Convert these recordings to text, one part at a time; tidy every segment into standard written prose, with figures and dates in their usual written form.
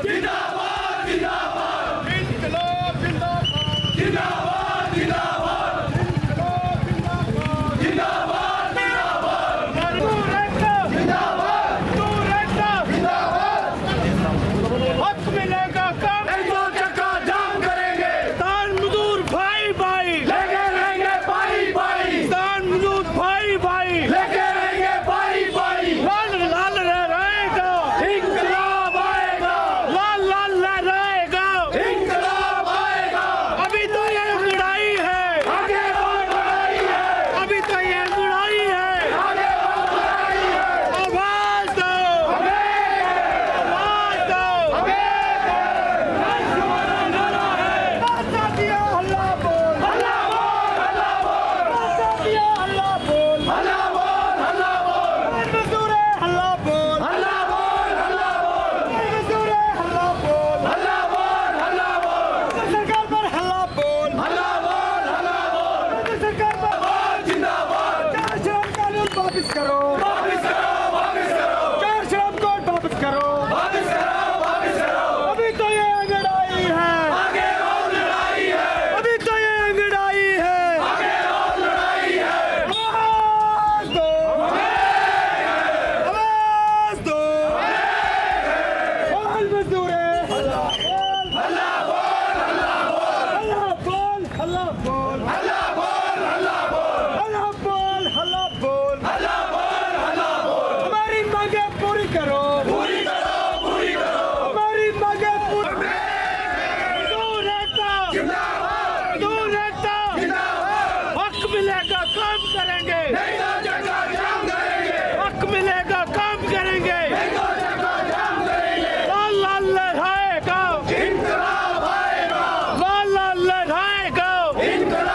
जिंदाबाद जिंदाबाद इनकलाब जिंदाबाद जिंदाबाद जिंदाबाद इनकलाब जिंदाबाद जिंदाबाद जिंदाबाद तू रहता जिंदाबाद तू रहता जिंदाबाद हक मिलेगा कब एक दो चक्का जाम करेंगे किसान मजदूर भाई भाई लेके रहेंगे पाई पाई किसान मजदूर भाई भाई लेके रहेंगे पाई पाई लाल लाल रहेगा इंकलाब आएगा लाल लाल रहेगा इंकलाब आएगा अभी तो ये लड़ाई है आगे बहुत लड़ाई है अभी तो ये लड़ाई है आगे बहुत लड़ाई है आवाज दो आवाज दो दिया हल्ला बोल हल्ला बोल हल्ला बोल दिया हल्ला बोल हल्ला बोल हल्ला बोल मजदूर हल्ला बोल हल्ला बोल हल्ला बोल मजदूर हल्ला बोल हल्ला बोल हल्ला बोल सरकार पर हल्ला बोल हल्ला बोल हल्ला बोल सरकार पर जिंदाबाद चार श्रम कानून वापस करो वापस करो वापस करो चार श्रम कोड वापस करो वापस करो वापस करो अभी तो ये लड़ाई है आगे और लड़ाई है अभी तो ये लड़ाई है आगे और लड़ाई है आवाज दो आवाज दो बोल मजदूर हल्ला बोल हल्ला बोल हल्ला बोल हल्ला बोल हल्ला बोल हल्ला बोल हल्ला बोल हल्ला बोल हल्ला बोल हल्ला बोल हल्ला बोल हमारी मांगे पूरी करो पूरी करो पूरी करो हमारी मांगे पूरी दूर रहता जिंदाबाद दूर रहता जिंदाबाद हक मिलेगा काम करेंगे नहीं तो चक्का जाम करेंगे हक मिलेगा काम करेंगे नहीं तो चक्का जाम करेंगे लाल लाल लहराएगा इंकलाब आएगा लाल लाल लहराएगा इंकलाब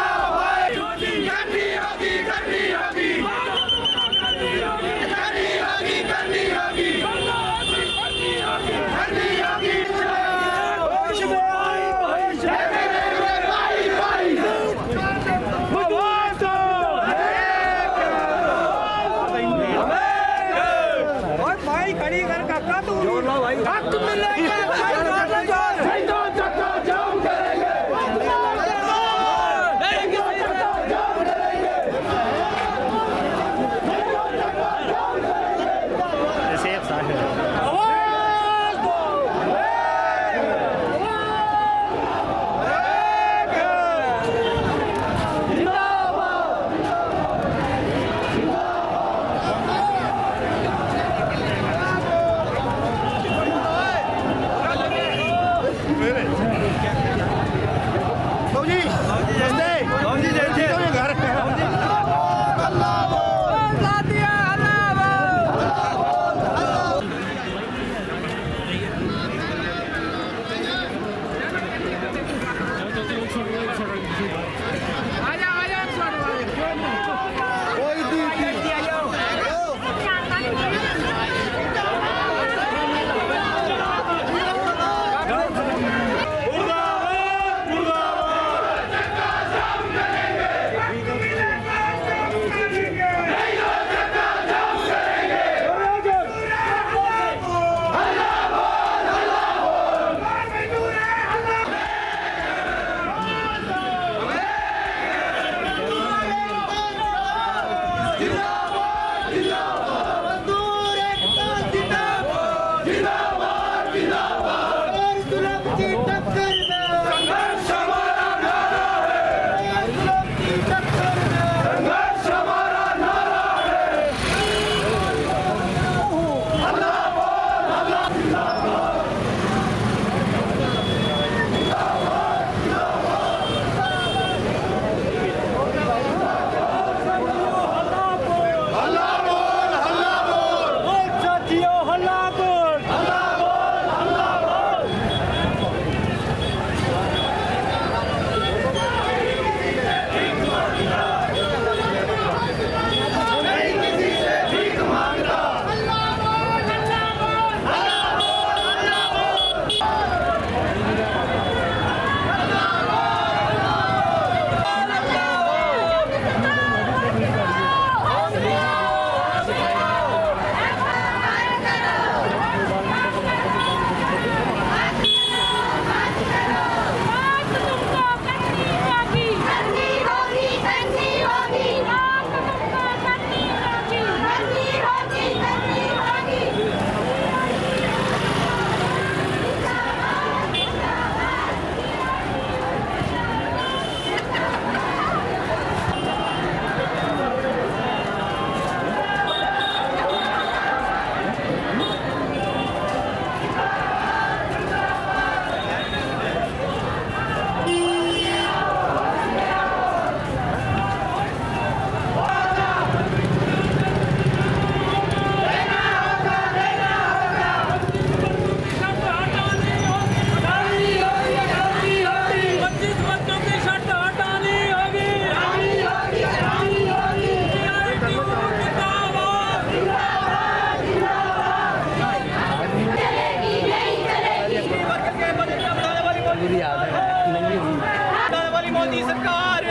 बुरी हालत है नंगी हुई वाली मोदी सरकार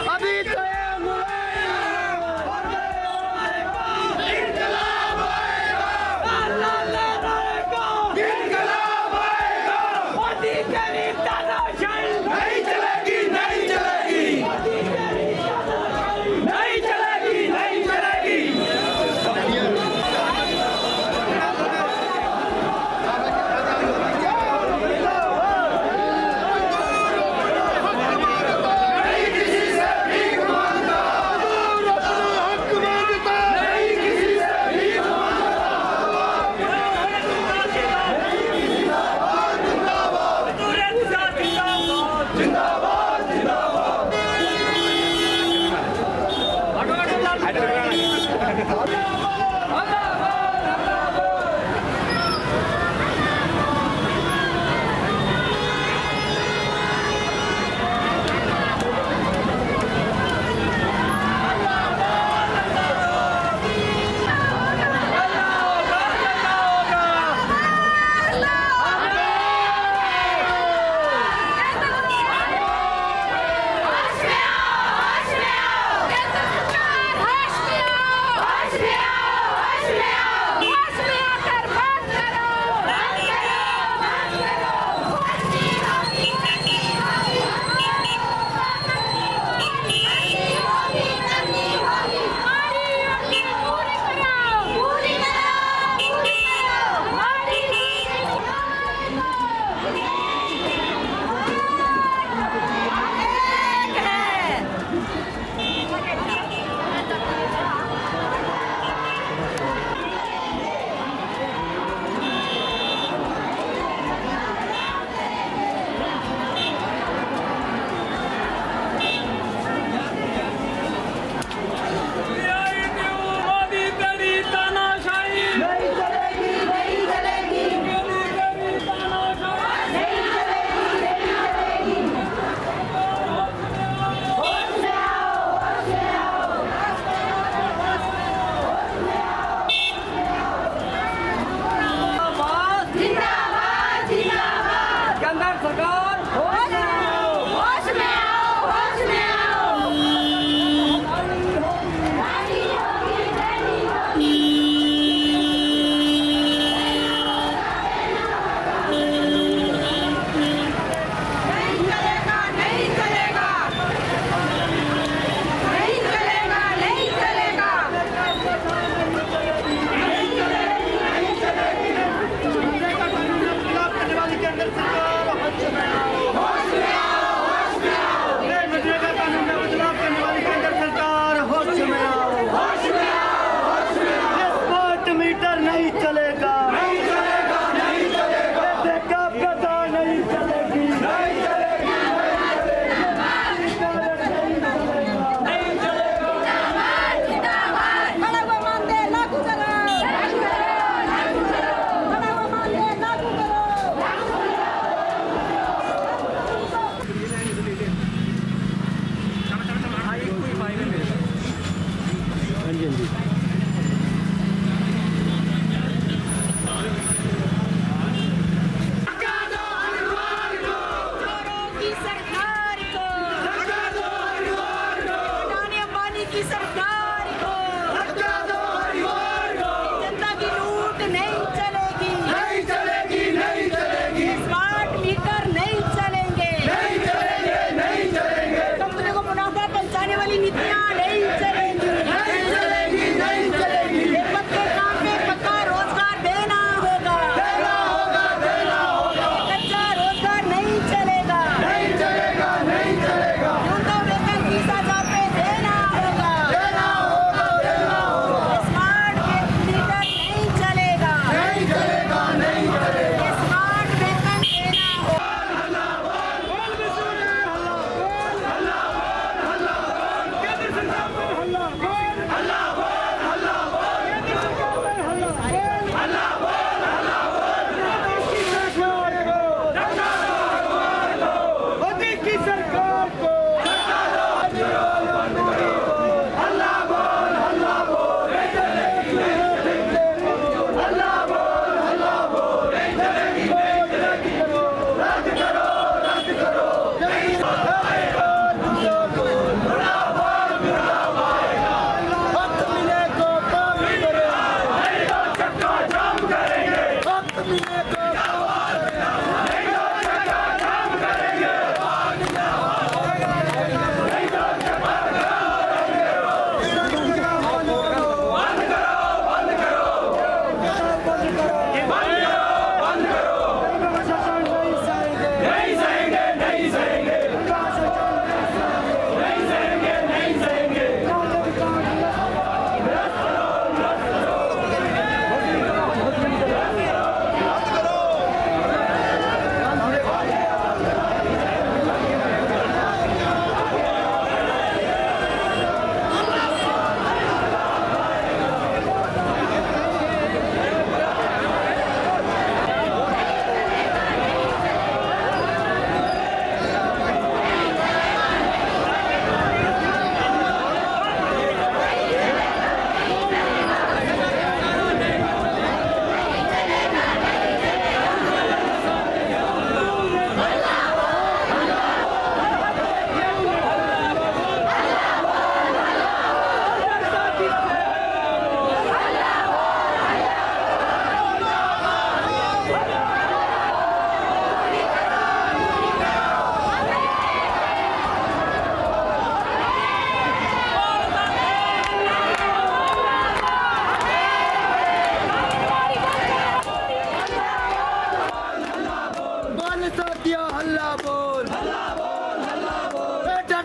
अभी तो नहीं चलेगी नहीं चलेगी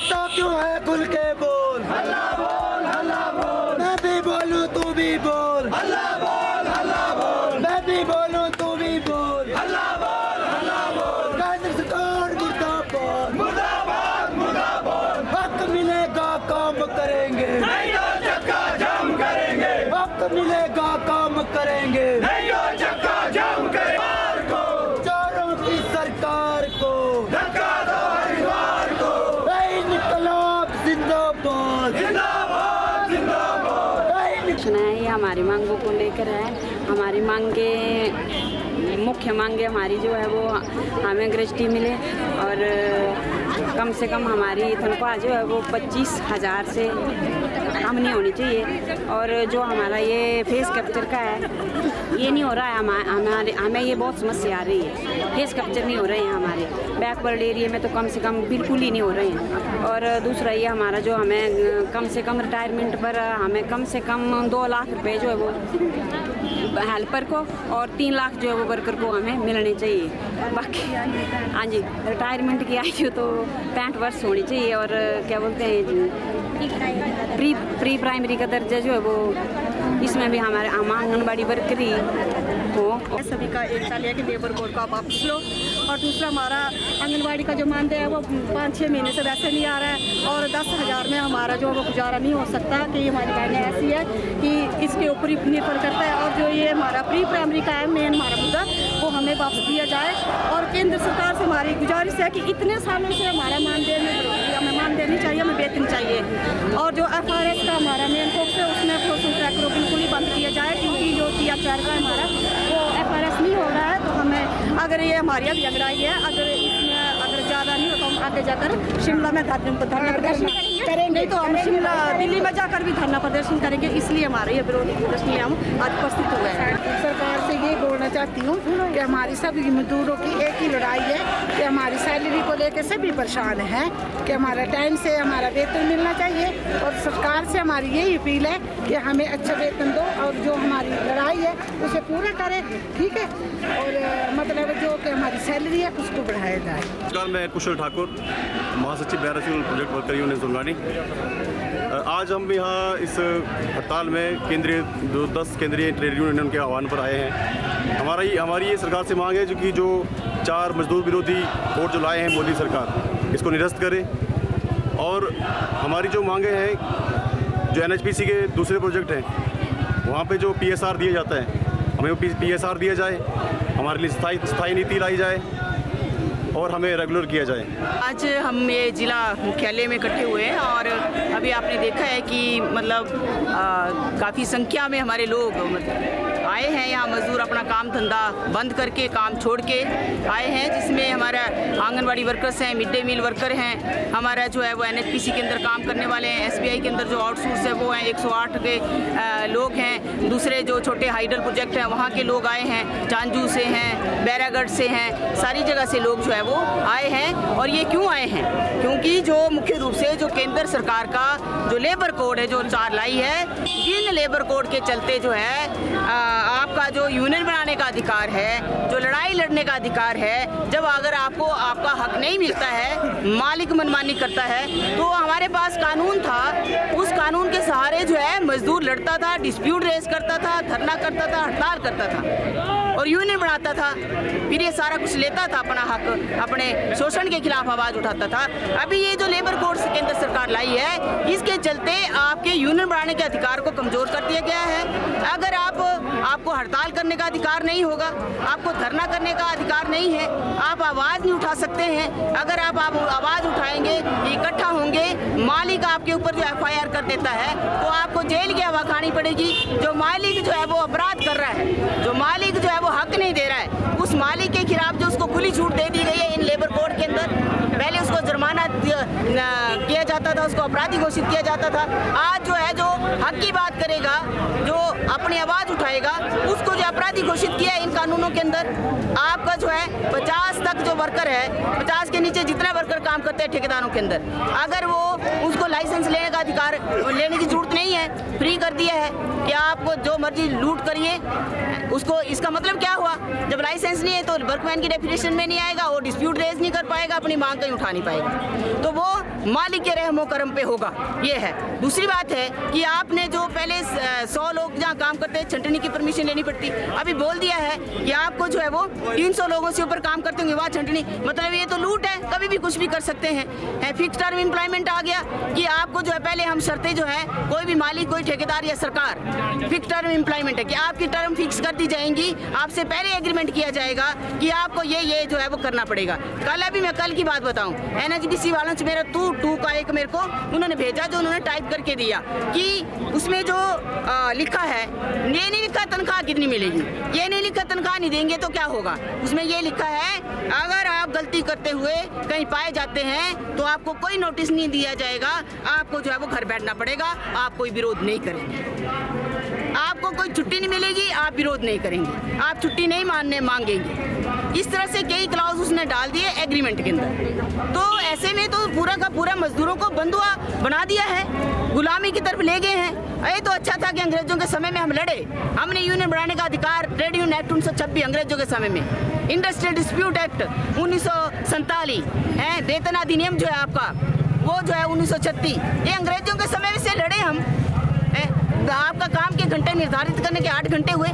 डरता क्यों है खुल के बोल, हल्ला बोल, हल्ला बोल, मैं भी बोलूं तू भी बोल, हल्ला बोल, हल्ला बोल, मैं भी बोलूं तू भी बोल, हल्ला बोल, हल्ला बोल, केंद्र सरकार मुर्दाबाद, मुर्दाबाद, मुर्दाबाद, वक्त मिलेगा काम करेंगे, नहीं तो चक्का जाम करेंगे, वक्त मिलेगा काम करेंगे, नहीं तो चक्का जाम करेंगे, चोरों की सरकार को धक्का दो हरिद्वार को, इनकलाब जिंदाबाद, जिंदाबाद, जिंदाबाद। है ये हमारी मांगों को लेकर है। हमारी मांगे मुख्य मांगे हमारी जो है वो हमें ग्रेजुटी मिले और कम से कम हमारी तनख्वाह जो है वो 25,000 से कम नहीं होनी चाहिए। और जो हमारा ये फेस कैप्चर का है ये नहीं हो रहा है। हमें ये बहुत समस्या आ रही है। फेस कैप्चर नहीं हो रहे हैं हमारे बैकवर्ड एरिया में, तो कम से कम बिल्कुल ही नहीं हो रहे हैं। और दूसरा ये हमारा जो हमें कम से कम रिटायरमेंट पर हमें कम से कम 2 लाख रुपए जो है वो हेल्पर को और 3 लाख जो है वो वर्कर को हमें मिलने चाहिए। बाकी हाँ जी, रिटायरमेंट की आयु तो 65 वर्ष होनी चाहिए। और क्या बोलते हैं प्री प्राइमरी का दर्जा जो है वो इसमें भी हमारे आंगनबाड़ी वर्कर ही हो। सभी का एक साल है कि लेबर कोड का वापस लो। और दूसरा हमारा आंगनबाड़ी का जो मानदेय है वो 5-6 महीने से वैसे नहीं आ रहा है और 10,000 में हमारा जो वो गुजारा नहीं हो सकता। कि हमारी बहनें ऐसी है कि इसके ऊपर ही निर्भर करता है। और जो ये हमारा प्री प्राइमरी का है मेन हमारा मुद्दा, वो हमें वापस दिया जाए। और केंद्र सरकार से हमारी गुजारिश है कि इतने सालों से हमारा मानदेय में बढ़ोतरी, हमें मानदेय नहीं चाहिए, हमें वेतन चाहिए। और जो FRS का हमारा मेन फोकस है उसमें फॉर्चून ट्रैकर बिल्कुल ही बंद किया जाए, क्योंकि जो TR4 का हमारा वो FRS नहीं हो रहा है। तो हमें अगर ये हमारी अभी अगड़ाई है, अगर इसमें अगर ज़्यादा नहीं हो तो हम आगे जाकर शिमला में धरना प्रदर्शन करेंगे। नहीं तो हम शिमला दिल्ली में जाकर भी धरना प्रदर्शन करेंगे। इसलिए हमारे ये विरोध प्रदर्शन में हम आज उपस्थित हुए हैं। सरकार से ये बोलना चाहती हूँ कि हमारी सभी मजदूरों की एक ही लड़ाई है कि हमारी सैलरी को लेकर सभी परेशान हैं कि हमारा टाइम से हमारा वेतन मिलना चाहिए। और सरकार से हमारी यही अपील है कि हमें अच्छा वेतन दो और जो हमारी लड़ाई है उसे पूरा करें, ठीक है। और मतलब जो कि हमारी सैलरी है उसको बढ़ाया जाए। नमस्कार, मैं कुशल ठाकुर, महासचिव बैरासियोल प्रोजेक्ट वर्कर यूनियन सुनवानी। आज हम यहाँ इस हड़ताल में जो 10 केंद्रीय ट्रेड यूनियन के आह्वान पर आए हैं। हमारी ये सरकार से मांग है जो कि जो 4 मजदूर विरोधी कोड जो लाए हैं मोदी सरकार, इसको निरस्त करे। और हमारी जो मांगे हैं, जो NHPC के दूसरे प्रोजेक्ट हैं वहाँ पे जो PSR दिया जाता है, हमें वो PSR दिया जाए, हमारे लिए स्थायी नीति लाई जाए और हमें रेगुलर किया जाए। आज हम ये जिला मुख्यालय में इकट्ठे हुए हैं और अभी आपने देखा है कि मतलब काफ़ी संख्या में हमारे लोग आए हैं यहाँ। मजदूर अपना काम धंधा बंद करके, काम छोड़ के आए हैं, जिसमें हमारा आंगनबाड़ी वर्कर्स हैं, मिड डे मील वर्कर हैं, हमारा जो है वो NHPC के अंदर काम करने वाले हैं, SBI के अंदर जो आउटसोर्स है वो हैं 108 के लोग हैं। दूसरे जो छोटे हाइडल प्रोजेक्ट हैं वहाँ के लोग आए हैं, चांजू से हैं, बैरागढ़ से हैं, सारी जगह से लोग जो है वो आए हैं। और ये क्यों आए हैं? क्योंकि जो मुख्य रूप से जो केंद्र सरकार का जो लेबर कोड है जो 4 लाई है, जिन लेबर कोड के चलते जो है आपका जो यूनियन बनाने का अधिकार है, जो लड़ाई लड़ने का अधिकार है, जब अगर आपको आपका हक नहीं मिलता है, मालिक मनमानी करता है, तो हमारे पास कानून था, उस कानून के सहारे जो है मजदूर लड़ता था, डिस्प्यूट रेज करता था, धरना करता था, हड़ताल करता था और यूनियन बनाता था। फिर ये सारा कुछ लेता था, अपना हक, अपने शोषण के खिलाफ आवाज़ उठाता था। अभी ये जो लेबर कोड केंद्र सरकार लाई है, इसके चलते आपके यूनियन बनाने के अधिकार को कमज़ोर कर दिया गया है। अगर आपको हड़ताल करने का अधिकार नहीं होगा, आपको धरना करने का अधिकार नहीं है, आप आवाज़ नहीं उठा सकते हैं। अगर आप आवाज़ उठाएंगे, इकट्ठा होंगे, मालिक आपके ऊपर जो FIR कर देता है तो आपको जेल की हवा खानी पड़ेगी। जो मालिक जो है वो अपराध कर रहा है, जो मालिक जो है वो हक नहीं दे रहा है, उस मालिक के खिलाफ जो उसको खुली छूट दे दी गई है इन लेबर कोड के अंदर, पहले उसको जुर्माना किया जाता था, उसको अपराधी घोषित किया जाता था। आज जो है जो हक की बात करेगा, जो अपनी आवाज़ उठाएगा, उसको जो अपराधी घोषित किया है इन कानूनों के अंदर। आपका जो है 50 तक जो वर्कर है, 50 के नीचे जितना वर्कर काम करते हैं ठेकेदारों के अंदर, अगर वो उसको लाइसेंस लेने का अधिकार लेने की जरूरत नहीं है, फ्री कर दिया है कि आपको जो मर्जी लूट करिए उसको। इसका मतलब क्या हुआ? जब लाइसेंस नहीं है तो वर्कमैन की डेफिनेशन में नहीं आएगा, वो डिस्प्यूट रेज नहीं कर पाएगा, अपनी मांग कहीं उठा नहीं पाएगा। तो वो मालिक के रहमो करम पे होगा, ये है। दूसरी बात है कि आपने जो पहले 100 लोग जहाँ काम करते हैं छंटनी की परमिशन लेनी पड़ती, अभी बोल दिया है कि आपको जो है वो 300 लोगों से ऊपर काम करते होंगे वहाँ छंटनी, मतलब ये तो लूट है, कभी भी कुछ भी कर सकते हैं। फिक्स टर्म एम्प्लॉयमेंट आ गया कि आपको जो है पहले हम शर्तें जो है कोई भी मालिक कोई ठेकेदार या सरकार, फिक्स टर्म एम्प्लॉयमेंट है कि आपकी टर्म फिक्स कर दी जाएंगी, आपसे पहले एग्रीमेंट किया जाएगा कि आपको ये जो है वो करना पड़ेगा। मैं कल की बात बताऊं, NHBC वालों से मेरा टू का एक मेरे को उन्होंने भेजा जो उन्होंने टाइप करके दिया कि उसमें जो लिखा है, ये नहीं लिखा तनख्वाह कितनी मिलेगी, ये नहीं लिखा तनख्वाह नहीं देंगे तो क्या होगा। उसमें ये लिखा है अगर आप गलती करते हुए कहीं पाए जाते हैं तो आपको कोई नोटिस नहीं दिया जाएगा, आपको जो है वो घर बैठना पड़ेगा, आप कोई विरोध नहीं करेंगे, आपको कोई छुट्टी नहीं मिलेगी, आप विरोध नहीं करेंगे, आप छुट्टी नहीं मांगेंगे। इस तरह से कई क्लॉज उसने डाल दिए एग्रीमेंट के अंदर। तो ऐसे में तो पूरा का पूरा मजदूरों को बंधुआ बना दिया है, गुलामी की तरफ ले गए हैं। ये तो अच्छा था कि अंग्रेजों के समय में हम लड़े, हमने यूनियन बनाने का अधिकार, ट्रेड यूनियन एक्ट 1926 अंग्रेजों के समय में, इंडस्ट्रियल डिस्प्यूट एक्ट 1947 है, वेतन अधिनियम जो है आपका वो जो है 1936, ये अंग्रेजों के समय से लड़े हम। आपका काम के घंटे निर्धारित करने के 8 घंटे हुए,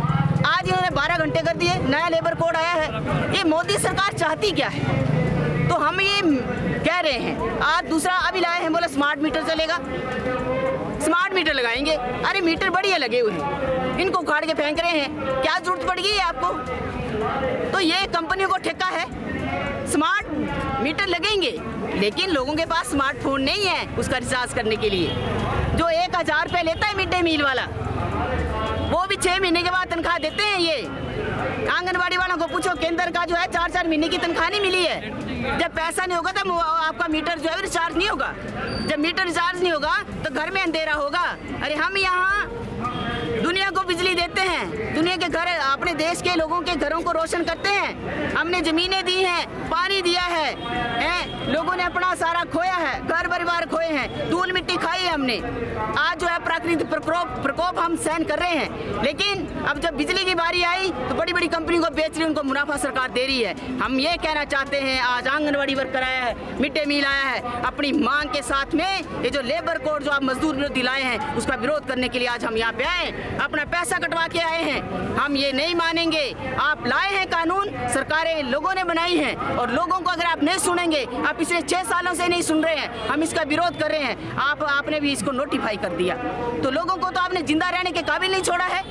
आज इन्होंने 12 घंटे कर दिए, नया लेबर कोड आया है। ये मोदी सरकार चाहती क्या है? तो हम ये कह रहे हैं। आज दूसरा अभी लाए हैं, बोला स्मार्ट मीटर चलेगा, स्मार्ट मीटर लगाएंगे। अरे मीटर बढ़िया लगे हुए हैं, इनको उखाड़ के फेंक रहे हैं, क्या जरूरत पड़ गई है आपको? तो ये कंपनियों को ठेका है, स्मार्ट मीटर लगेंगे, लेकिन लोगों के पास स्मार्टफोन नहीं है उसका रिचार्ज करने के लिए। जो 1000 रुपये लेता है मिड डे मील वाला, वो भी 6 महीने के बाद तनख्वाह देते हैं। ये आंगनबाड़ी वालों को पूछो, केंद्र का जो है 4-4 महीने की तनख्वाह नहीं मिली है। जब पैसा नहीं होगा तब आपका मीटर जो है रिचार्ज नहीं होगा, जब मीटर रिचार्ज नहीं होगा तो घर में अंधेरा होगा। अरे हम यहाँ दुनिया को बिजली देते हैं, दुनिया के घर अपने देश के लोगों के घरों को रोशन करते हैं, हमने जमीनें दी हैं, पानी दिया है, लोगों ने अपना सारा खोया है, घर परिवार खोए हैं, धूल मिट्टी खाई है हमने। आज जो है प्राकृतिक प्रकोप हम सहन कर रहे हैं, लेकिन अब जब बिजली की बारी आई तो बड़ी बड़ी कंपनी को बेच रही, उनको मुनाफा सरकार दे रही है। हम ये कहना चाहते हैं, आज आंगनबाड़ी वर्कर आया है, मिड डे मील आया है, अपनी मांग के साथ में ये जो लेबर कोड जो आप मजदूर विरोधी लाए हैं उसका विरोध करने के लिए आज हम यहाँ पे आए, अपना पैसा कटवा के आए हैं। हम ये नहीं मानेंगे। आप लाए हैं कानून, सरकारें लोगों ने बनाई हैं, और लोगों को अगर आप नहीं सुनेंगे, आप पिछले 6 सालों से नहीं सुन रहे हैं, हम इसका विरोध कर रहे हैं, आपने भी इसको नोटिफाई कर दिया, तो लोगों को तो आपने जिंदा रहने के काबिल नहीं छोड़ा है।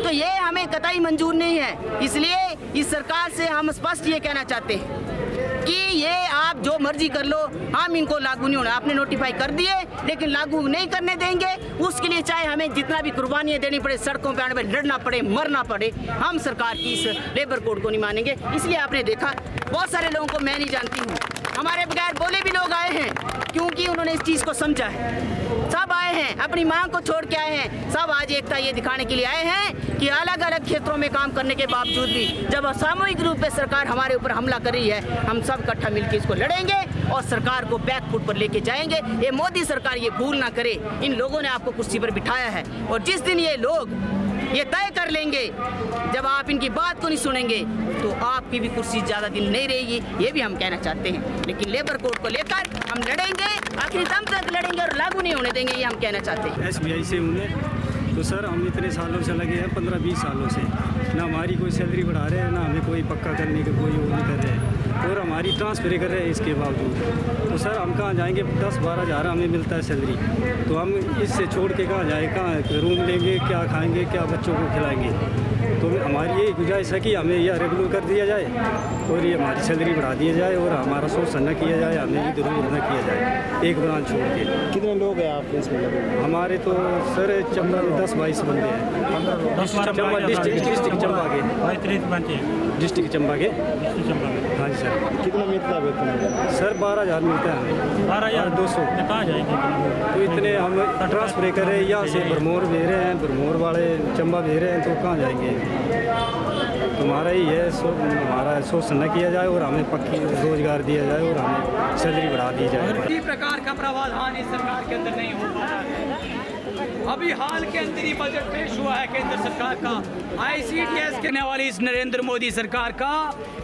तो ये हमें कतई मंजूर नहीं है। इसलिए इस सरकार से हम स्पष्ट ये कहना चाहते हैं कि ये आप जो मर्जी कर लो, हम इनको लागू नहीं होना। आपने नोटिफाई कर दिए लेकिन लागू नहीं करने देंगे, उसके लिए चाहे हमें जितना भी कुर्बानियां देनी पड़े, सड़कों पे आने पर लड़ना पड़े, मरना पड़े, हम सरकार की इस लेबर कोड को नहीं मानेंगे। इसलिए आपने देखा बहुत सारे लोगों को मैं नहीं जानती हूँ, हमारे बगैर बोले भी लोग आए हैं, क्योंकि उन्होंने इस चीज़ को समझा है। सब आए हैं, अपनी मांग को छोड़ के आए हैं, सब आज एकता ये दिखाने के लिए आए हैं कि अलग अलग क्षेत्रों में काम करने के बावजूद भी जब सामूहिक रूप से सरकार हमारे ऊपर हमला कर रही है, हम सब इकट्ठा मिलकर इसको लड़ेंगे और सरकार को बैक फुट पर लेके जाएंगे। ये मोदी सरकार ये भूल ना करे, इन लोगों ने आपको कुर्सी पर बिठाया है, और जिस दिन ये लोग ये तय कर लेंगे, जब आप इनकी बात को नहीं सुनेंगे तो आपकी भी कुर्सी ज़्यादा दिन नहीं रहेगी, ये भी हम कहना चाहते हैं। लेकिन लेबर कोड को लेकर हम लड़ेंगे, आखिरी दम तक लड़ेंगे और लागू नहीं होने देंगे, ये हम कहना चाहते हैं। SBI से उन्हें तो सर हम इतने सालों से लगे हैं, 15-20 सालों से, ना हमारी कोई सैलरी बढ़ा रहे हैं, ना हमें कोई पक्का करने का कोई वो नहीं कर रहे हैं, और हमारी ट्रांसफर कर रहे हैं इसके बावजूद। तो सर हम कहाँ जाएंगे? 10-12 हज़ार हमें मिलता है सैलरी, तो हम इससे छोड़ के कहाँ जाए? कहाँ रूम लेंगे? क्या खाएंगे? क्या बच्चों को खिलाएंगे? तो हमारी यही गुजारिश है कि हमें यह रेगुलर कर दिया जाए और ये हमारी सैलरी बढ़ा दिया जाए और हमारा शोषण न किया जाए, हमें भी जरूर न किया जाए, एक ब्रांच छोड़ के। कितने लोग हैं आप इसमें लगे? हमारे तो सर चंबा 10-22 बंदे हैं, चंबा डिस्ट्रिक्ट चंबा के, डिस्ट्रिक्ट चंबा के। हाँ जी सर। कितना मिलता है वेतन? सर 12,000 मिलता है। 12,200। कहाँ जाएंगे? तो इतने हम ट्रांसफर कर रहे हैं, यहाँ से भरमौर भेज रहे हैं, भरमौर वाले चंबा भेज रहे हैं, तो कहाँ जाएंगे? तुम्हारा ही है, हमारा शोषण न किया जाए और हमें पक्की रोजगार दिया जाए और हमें सैलरी बढ़ा दी जाए। किसी प्रकार का प्रावधान इस सरकार के अंदर नहीं हो पा रहा है। अभी हाल के अंदर ही बजट पेश हुआ है केंद्र सरकार का, ICDS कहने वाली इस नरेंद्र मोदी सरकार का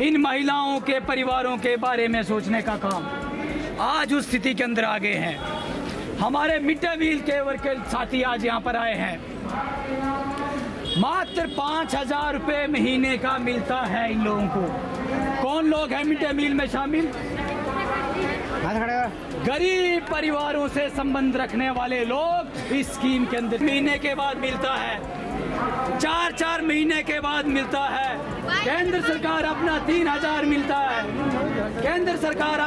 इन महिलाओं के परिवारों के बारे में सोचने का काम। आज उस स्थिति के अंदर आ गए हैं। हमारे मिड डे मील के वर्कर साथी आज यहाँ पर आए हैं। मात्र 5,000 रुपये महीने का मिलता है इन लोगों को। कौन लोग हैं मिड डे मील में शामिल? गरीब परिवारों से संबंध रखने वाले लोग इस स्कीम के अंदर महीने के बाद मिलता है, 4-4 महीने के बाद मिलता है। केंद्र सरकार अपना 3,000 मिलता है। केंद्र सरकार